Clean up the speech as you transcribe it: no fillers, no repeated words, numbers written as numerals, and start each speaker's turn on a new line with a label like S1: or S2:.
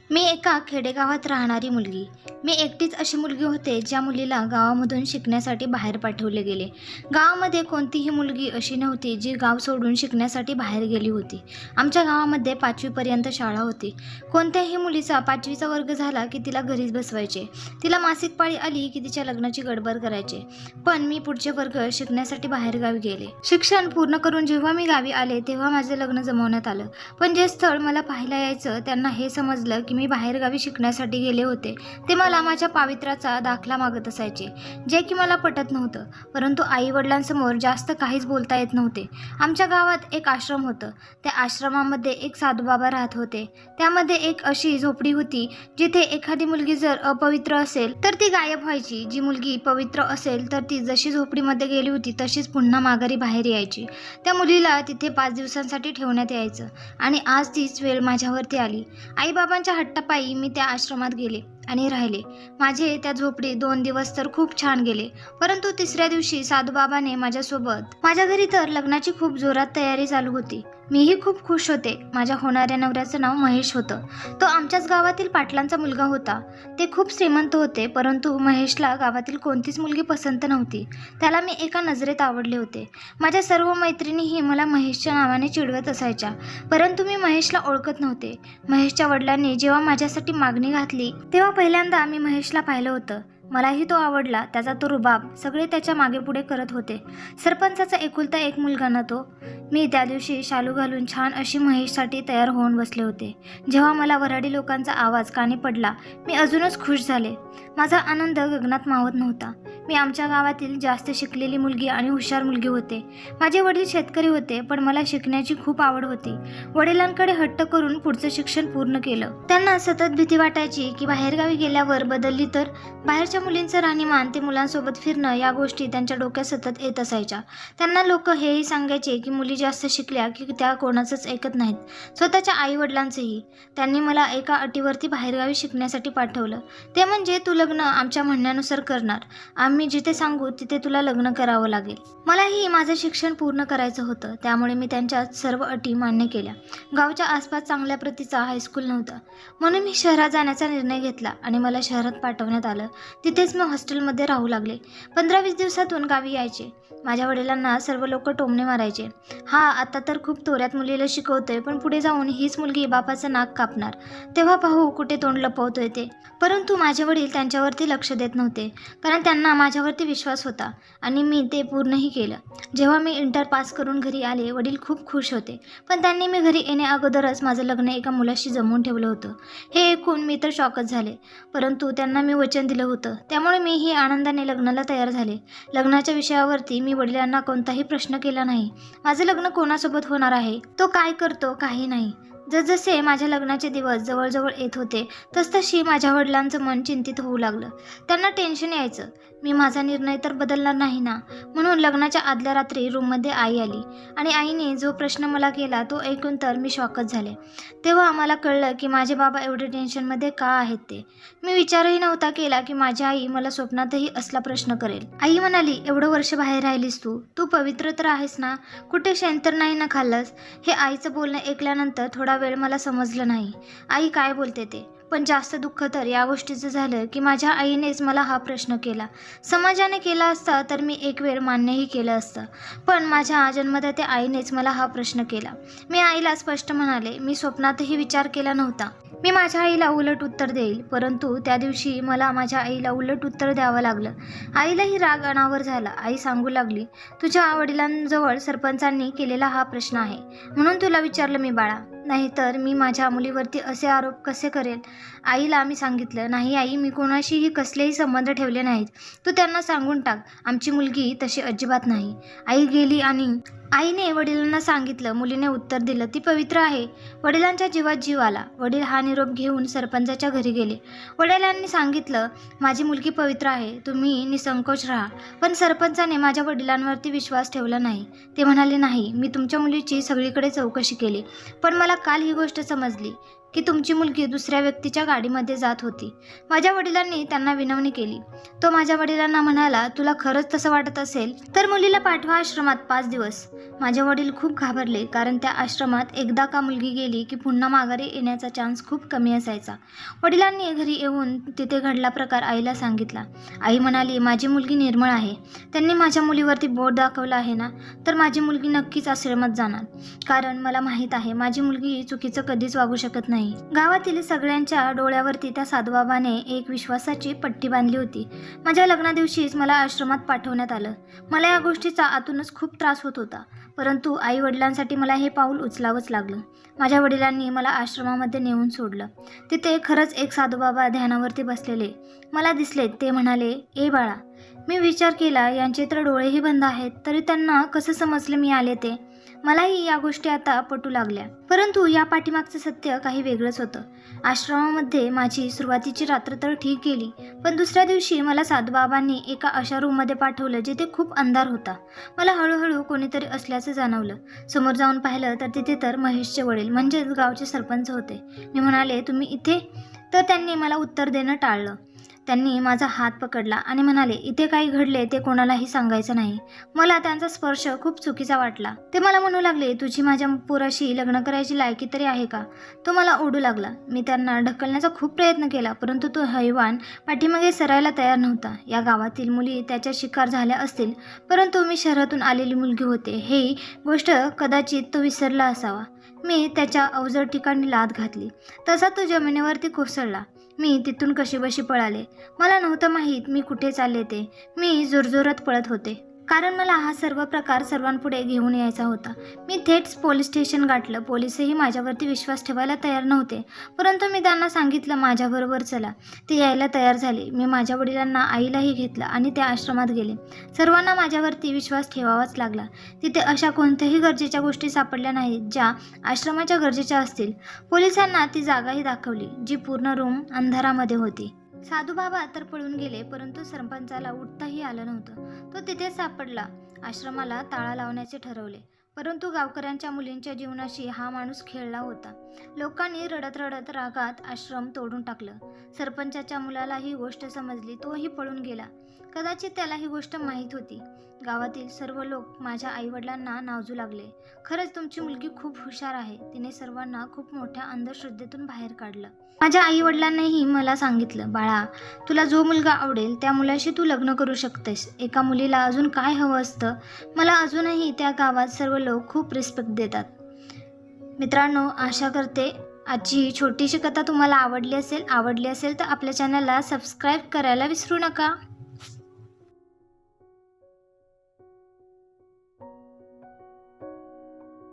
S1: मी एका खेडेगावात राहणारी मुलगी. मी एकटीच अशी मुलगी होते ज्या मुलीला गावामधून शिकण्यासाठी बाहेर पाठवले गेले. गावामध्ये कोणतीही मुलगी अशी नव्हती जी गाव सोडून शिकण्यासाठी बाहेर गेली होती. आमच्या गावामध्ये 5वी पर्यंत शाळा होती. कोणत्याही मुलीचा 5वीचा वर्ग झाला की तिला घरीच बसवायचे. तिला मासिक पाळी आली की तिच्या लग्नाची गडबड करायचे. पण मी पुढचे वर्ग शिकण्यासाठी बाहेरगावी गेले. शिक्षण पूर्ण करून जेव्हा मी गावी आले तेव्हा माझे लग्न जमवण्यात आलं. पण जे स्थळ मला पाहायला यायचं त्यांना हे समजलं की मी बाहेरगावी शिकण्यासाठी गेले होते ते मला माझ्या पावित्र्याचा दाखला मागत असायचे, जे की मला पटत नव्हतं. परंतु आई वडिलांसमोर जास्त काहीच बोलता येत नव्हते. आमच्या गावात एक आश्रम होतं. त्या आश्रमामध्ये एक साधूबाबा राहत होते. त्यामध्ये एक अशी झोपडी होती जिथे एखादी मुलगी जर अपवित्र असेल तर ती गायब व्हायची. जी मुलगी पवित्र असेल तर ती जशी झोपडीमध्ये गेली होती तशीच पुन्हा माघारी बाहेर यायची. त्या मुलीला तिथे 5 दिवसांसाठी ठेवण्यात यायचं आणि आज तीच वेळ माझ्यावरती आली. आईबाबांच्या हट्टापायी मी त्या आश्रमात गेले आणि राहिले. माझे त्या झोपडीत 2 दिवस तर खूप छान गेले. परंतु तिसऱ्या दिवशी साधूबाबाने माझ्यासोबत माझ्या घरी तर लग्नाची खूप जोरात तयारी चालू होती. मीही खूप खुश होते. माझ्या होणाऱ्या नवऱ्याचं नाव महेश होतं. तो आमच्याच गावातील पाटलांचा मुलगा होता. ते खूप श्रीमंत होते, परंतु महेशला गावातील कोणतीच मुलगी पसंत नव्हती. त्याला मी एका नजरेत आवडले होते. माझ्या सर्व मैत्रिणीही मला महेशच्या नावाने चिडवत असायच्या, परंतु मी महेशला ओळखत नव्हते. महेशच्या वडिलांनी जेव्हा माझ्यासाठी मागणी घातली तेव्हा पहिल्यांदा मी महेशला पाहिलं होतं. मलाही तो आवडला. त्याचा तो रुबाब, सगळे त्याच्या मागे पुढे करत होते. सरपंचाचा एकुलता एक मुलगा ना तो. मी त्या दिवशी शालू घालून छान अशी महेशसाठी तयार होऊन बसले होते. जेव्हा मला वऱ्हाडी लोकांचा आवाज कानी पडला मी अजूनच खुश झाले. माझा आनंद गगनात मावत नव्हता. मी आमच्या गावातील जास्त शिकलेली मुलगी आणि हुशार मुलगी होते. माझे वडील शेतकरी होते, पण मला शिकण्याची खूप आवड होती. वडिलांकडे हट्ट करून पुढचं शिक्षण पूर्ण केलं. त्यांना सतत भीती वाटायची की बाहेरगावी गेल्यावर बदलली तर. बाहेरच्या मुलींचं राहणीमान, ते मुलांसोबत फिरणं, या गोष्टी त्यांच्या डोक्यात सतत येत असायच्या. त्यांना लोक हेही सांगायचे की मुली जास्त शिकल्या की त्या कोणाचंच ऐकत नाहीत, स्वतःच्या आई वडिलांचंही. त्यांनी मला एका अटीवरती बाहेरगावी शिकण्यासाठी पाठवलं. ते म्हणजे तू लग्न आमच्या म्हणण्यानुसार करणार. आम्ही जिथे सांगू तिथे तुला लग्न करावं लागेल. मलाही माझं शिक्षण पूर्ण करायचं होतं, त्यामुळे मी त्यांच्या सर्व अटी मान्य केल्या. गावच्या आसपास चांगल्या प्रतीचा हायस्कूल नव्हता, म्हणून मी शहरात जाण्याचा निर्णय घेतला आणि मला शहरात पाठवण्यात आलं. तिथेच मी हॉस्टेलमध्ये राहू लागले. 15-20 दिवसातून गावी यायचे. माझ्या वडिलांना सर्व लोक टोमणे मारायचे. हा आता तर खूप तोऱ्यात मुलीला शिकवतोय, पण पुढे जाऊन हीच मुलगी बापाचं नाक कापणार, तेव्हा पाहू कुठे तोंड लपवतोय ते. परंतु माझे वडील त्यांच्यावरती लक्ष देत नव्हते, कारण त्यांना माझ्यावरती विश्वास होता आणि मी ते पूर्णही केलं. जेव्हा मी इंटर पास करून घरी आले वडील खूप खुश होते, पण त्यांनी मी घरी येण्या अगोदरच माझं लग्न एका मुलाशी जमवून ठेवलं होतं. हे ऐकून मी तर शॉकच झाले, परंतु त्यांना मी वचन दिलं होतं, त्यामुळे मीही आनंदाने लग्नाला तयार झाले. लग्नाच्या विषयावरती मी वडिलांना कोणताही प्रश्न केला नाही. माझं लग्न कोणासोबत होणार आहे, तो काय करतो, काही नाही. जसजसे माझ्या लग्नाचे दिवस जवळजवळ येत होते तसतशी माझ्या वडिलांचं मन चिंतित होऊ लागलं. त्यांना टेन्शन यायचं, मी माझा निर्णय तर बदलणार नाही ना. म्हणून लग्नाच्या आदल्या रात्री रूममध्ये आई आली आणि आईने जो प्रश्न मला केला तो ऐकून तर मी शॉकच झाले. तेव्हा मला कळलं की माझे बाबा एवढे टेन्शनमध्ये का आहेत ते. मी विचारही नव्हता केला की माझी आई मला स्वप्नातही असला प्रश्न करेल. आई म्हणाली, एवढं वर्ष बाहेर राहिलीस तू पवित्र तर आहेस ना, कुठे शेण तर नाही ना खाल्लंस. हे आईचं बोलणं ऐकल्यानंतर थोडा वेळ मला समजलं नाही आई काय बोलते ते. पण जास्त दुःख तर या गोष्टीचं झालं की माझ्या आईनेच मला हा प्रश्न केला. समाजाने केला असता तर मी एक वेळ मान्यही केलं असतं, पण माझ्या जन्मदात्या आईनेच मला हा प्रश्न केला. मी आईला स्पष्ट म्हणाले, मी स्वप्नातही विचार केला नव्हता. मी माझ्या आईला उलट उत्तर देईल, परंतु त्या दिवशी मला माझ्या आईला उलट उत्तर द्यावं लागलं. आईलाही राग अनावर झाला. आई सांगू लागली, तुझ्या वडिलांजवळ सरपंचांनी केलेला हा प्रश्न आहे म्हणून तुला विचारलं मी बाळा, नाहीतर मी माझ्या मुलीवरती असे आरोप कसे करेल. आईला मी सांगितलं, नाही आई, मी कोणाशीही कसलेही संबंध ठेवले नाहीत. तू त्यांना सांगून टाक, आमची मुलगी तशी अजिबात नाही. आई गेली आणि आईने वडिलांना सांगितलं. मुलीने उत्तर दिलं, ती पवित्र आहे. वडिलांच्या जीवात जीव आला. वडील हा निरोप घेऊन सरपंचाच्या घरी गेले. वडिलांनी सांगितलं, माझी मुलगी पवित्र आहे, तुम्ही निसंकोच राहा. पण सरपंचाने माझ्या वडिलांवरती विश्वास ठेवला नाही. ते म्हणाले, नाही, मी तुमच्या मुलीची सगळीकडे चौकशी केली, पण मला काल ही गोष्ट समजली की तुमची मुलगी दुसऱ्या व्यक्तीच्या गाडीमध्ये जात होती. माझ्या वडिलांनी त्यांना विनवणी केली. तो माझ्या वडिलांना म्हणाला, तुला खरंच तसं वाटत असेल तर मुलीला पाठवा आश्रमात 5 दिवस. माझे वडील खूप घाबरले, कारण त्या आश्रमात एकदा का मुलगी गेली की पुन्हा माघारी येण्याचा चान्स खूप कमी असायचा. वडिलांनी घरी येऊन तिथे घडला प्रकार आईला सांगितला. आई म्हणाली, माझी मुलगी निर्मळ आहे. त्यांनी माझ्या मुलीवरती बोट दाखवलं आहे ना, तर माझी मुलगी नक्कीच आश्रमात जाणार, कारण मला माहीत आहे माझी मुलगी चुकीचं कधीच वागू शकत नाही. गावातील सगळ्यांच्या डोळ्यावरती त्या साधूबाबाने एक विश्वासाची पट्टी बांधली होती. माझ्या लग्नादिवशीच मला आश्रमात पाठवण्यात आलं. मला या गोष्टीचा आतूनच खूप त्रास होत होता, परंतु आई वडिलांसाठी मला हे पाऊल उचलावंच लागलं. माझ्या वडिलांनी मला आश्रमामध्ये नेऊन सोडलं. तिथे खरंच एक साधूबाबा ध्यानावरती बसलेले मला दिसले. ते म्हणाले, ए बाळा. मी विचार केला, यांचे तर डोळेही बंद आहेत, तरी त्यांना कसं समजलं मी आले ते. मलाही या गोष्टी आता पटू लागल्या, परंतु या पाठीमागचं सत्य काही वेगळंच होतं. आश्रमामध्ये माझी सुरुवातीची रात्र तर ठीक गेली, पण दुसऱ्या दिवशी मला साधूबाबांनी एका अशा रूममध्ये पाठवलं जिथे खूप अंधार होता. मला हळूहळू कोणीतरी असल्याचं जाणवलं. समोर जाऊन पाहिलं तर तिथे तर महेशचे वडील म्हणजेच गावचे सरपंच होते. मी म्हणाले, तुम्ही इथे? तर त्यांनी मला उत्तर देणं टाळलं. त्यांनी माझा हात पकडला आणि म्हणाले, इथे काही घडले ते कोणालाही सांगायचं नाही. मला त्यांचा स्पर्श खूप चुकीचा वाटला. ते मला म्हणू लागले, तुझी माझ्या पोराशी लग्न करायची लायकी तरी आहे का? तो मला ओढू लागला. मी त्यांना ढकलण्याचा खूप प्रयत्न केला, परंतु तो हैवान पाठीमागे सरायला तयार नव्हता. या गावातील मुली त्याच्या शिकार झाल्या असतील, परंतु मी शहरातून आलेली मुलगी होते ही गोष्ट कदाचित तो विसरला असावा. मी त्याच्या अवजड ठिकाणी लाथ घातली, तसा तो जमिनीवरती कोसळला. मी तिथून कशीबशी पळाले. मला नव्हतं माहीत मी कुठे चालले ते. मी जोरजोरात पळत होते, कारण मला हा सर्व प्रकार सर्वांपुढे घेऊन यायचा होता. मी थेट पोलीस स्टेशन गाठलं. पोलीसही माझ्यावरती विश्वास ठेवायला तयार नव्हते, परंतु मी त्यांना सांगितलं माझ्याबरोबर चला. ते यायला तयार झाले. मी माझ्या वडिलांना, आईलाही घेतलं आणि त्या आश्रमात गेले. सर्वांना माझ्यावरती विश्वास ठेवावाच लागला. तिथे अशा कोणत्याही गरजेच्या गोष्टी सापडल्या नाहीत ज्या आश्रमाच्या गरजेच्या असतील. पोलिसांना ती जागाही दाखवली जी पूर्ण रूम अंधारामध्ये होती. साधूबाबा तर पळून गेले, परंतु सरपंचाला उठताही आलं नव्हतं. तो तिथेच सापडला. आश्रमाला ताळा लावण्याचे ठरवले, परंतु गावकऱ्यांच्या मुलींच्या जीवनाशी हा माणूस खेळला होता. लोकांनी रडत रडत रागात आश्रम तोडून टाकलं. सरपंचाच्या मुलाला ही गोष्ट समजली. तोही पळून गेला. कदाचित त्याला ही गोष्ट माहीत होती. गावातील सर्व लोक माझ्या आईवडिलांना नावजू लागले. खरंच तुमची मुलगी खूप हुशार आहे. तिने सर्वांना खूप मोठ्या अंधश्रद्धेतून बाहेर काढलं. माझ्या आईवडिलांनीही मला सांगितलं, बाळा, तुला जो मुलगा आवडेल त्या मुलाशी तू लग्न करू शकतेस. एका मुलीला अजून काय हवं असतं? मला अजूनही त्या गावात सर्व लोक खूप रिस्पेक्ट देतात. मित्रांनो, आशा करते आजची ही छोटीशी कथा तुम्हाला आवडली असेल तर आपल्या चॅनलला सबस्क्राईब करायला विसरू नका.